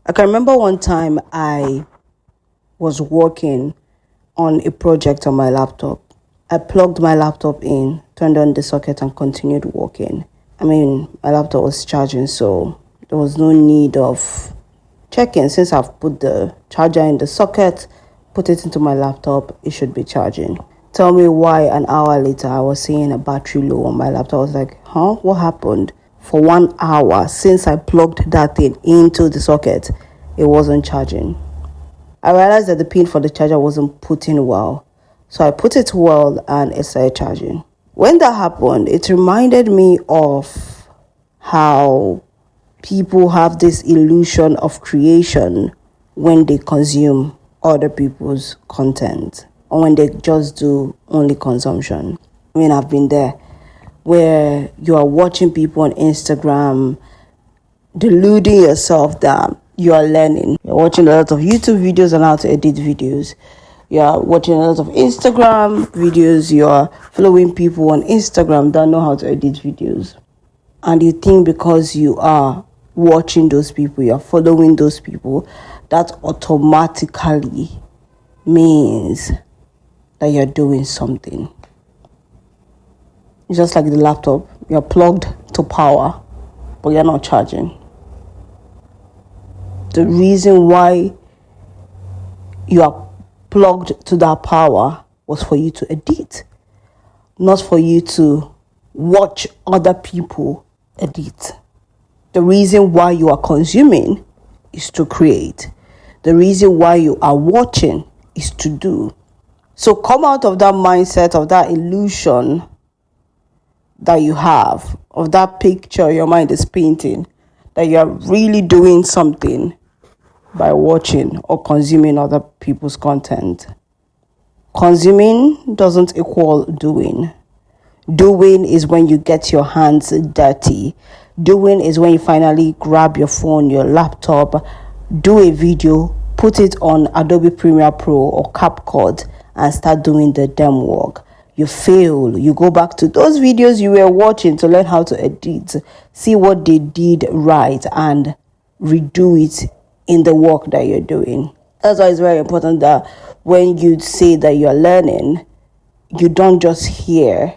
I can remember one time I was working on a project on my laptop. I plugged my laptop in, turned on the socket, and continued working. My laptop was charging, so there was no need of checking. Since I've put the charger in the socket, put it into my laptop, it should be charging. Tell me why an hour later I was seeing a battery low on my laptop. I was like, what happened? For 1 hour since I plugged that thing into the socket, it wasn't charging. I realized that the pin for the charger wasn't put in well. So I put it well and it started charging. When that happened, it reminded me of how people have this illusion of creation when they consume other people's content or when they just do only consumption. I've been there where you are watching people on Instagram, deluding yourself that you are learning. You're watching a lot of YouTube videos on how to edit videos. You're watching a lot of Instagram videos. You're following people on Instagram that know how to edit videos. And you think because you are watching those people, you're following those people, that automatically means that you're doing something. It's just like the laptop. You're plugged to power, but you're not charging. The reason why you are plugged to that power was for you to edit, not for you to watch other people edit. The reason why you are consuming is to create. The reason why you are watching is to do. So come out of that mindset, of that illusion that you have, of that picture your mind is painting, that you're really doing something by watching or consuming other people's content. Consuming doesn't equal doing. Doing is when you get your hands dirty. Doing is when you finally grab your phone, your laptop, do a video, put it on Adobe Premiere Pro or CapCut and start doing the damn work. You fail. You go back to those videos you were watching to learn how to edit, see what they did right and redo it in the work that you're doing. That's why it's very important that when you say that you're learning, you don't just hear.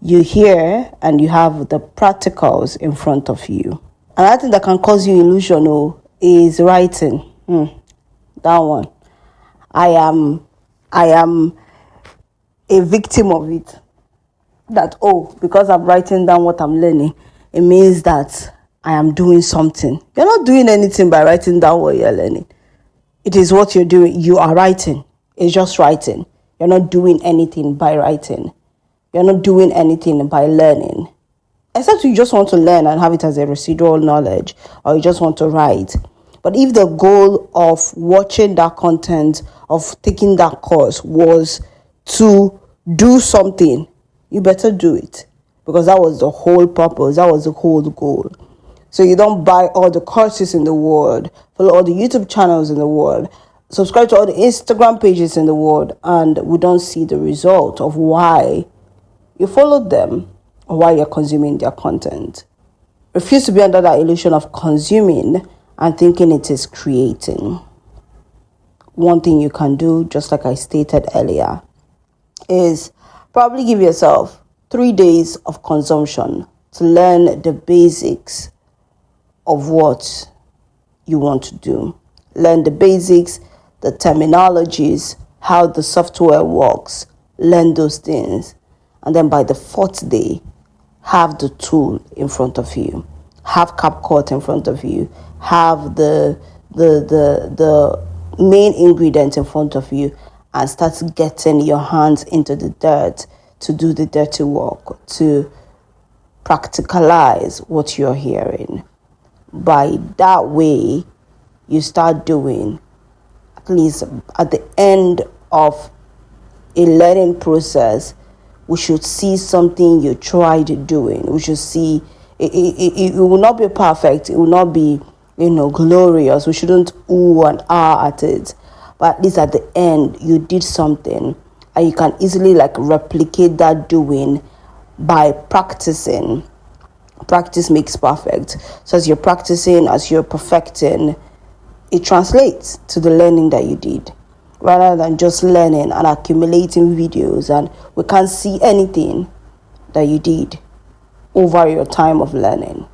You hear and you have the practicals in front of you. Another thing that can cause you illusion is writing. That one. I am a victim of it. That, because I'm writing down what I'm learning, it means that I am doing something. You're not doing anything by writing down what you're learning. It is what you're doing. You are writing. It's just writing. You're not doing anything by writing. You're not doing anything by learning. Except you just want to learn and have it as a residual knowledge, or you just want to write. But if the goal of watching that content, of taking that course was to do something, you better do it. Because that was the whole purpose. That was the whole goal. So you don't buy all the courses in the world, follow all the YouTube channels in the world, subscribe to all the Instagram pages in the world, and we don't see the result of why you followed them or why you're consuming their content. Refuse to be under that illusion of consuming and thinking it is creating. One thing you can do, just like I stated earlier, is probably give yourself 3 days of consumption to learn the basics of what you want to do. Learn the basics, the terminologies, how the software works. Learn those things. And then by the 4th day, have the tool in front of you. Have CapCut in front of you. Have the main ingredient in front of you and start getting your hands into the dirt to do the dirty work, to practicalize what you're hearing. By that way, you start doing, at least at the end of a learning process, we should see something you tried doing. We should see, it will not be perfect. It will not be, glorious. We shouldn't ooh and ah at it. But at least at the end, you did something. And you can easily replicate that doing by practicing. Practice makes perfect. So as you're practicing, as you're perfecting, it translates to the learning that you did, rather than just learning and accumulating videos and we can't see anything that you did over your time of learning.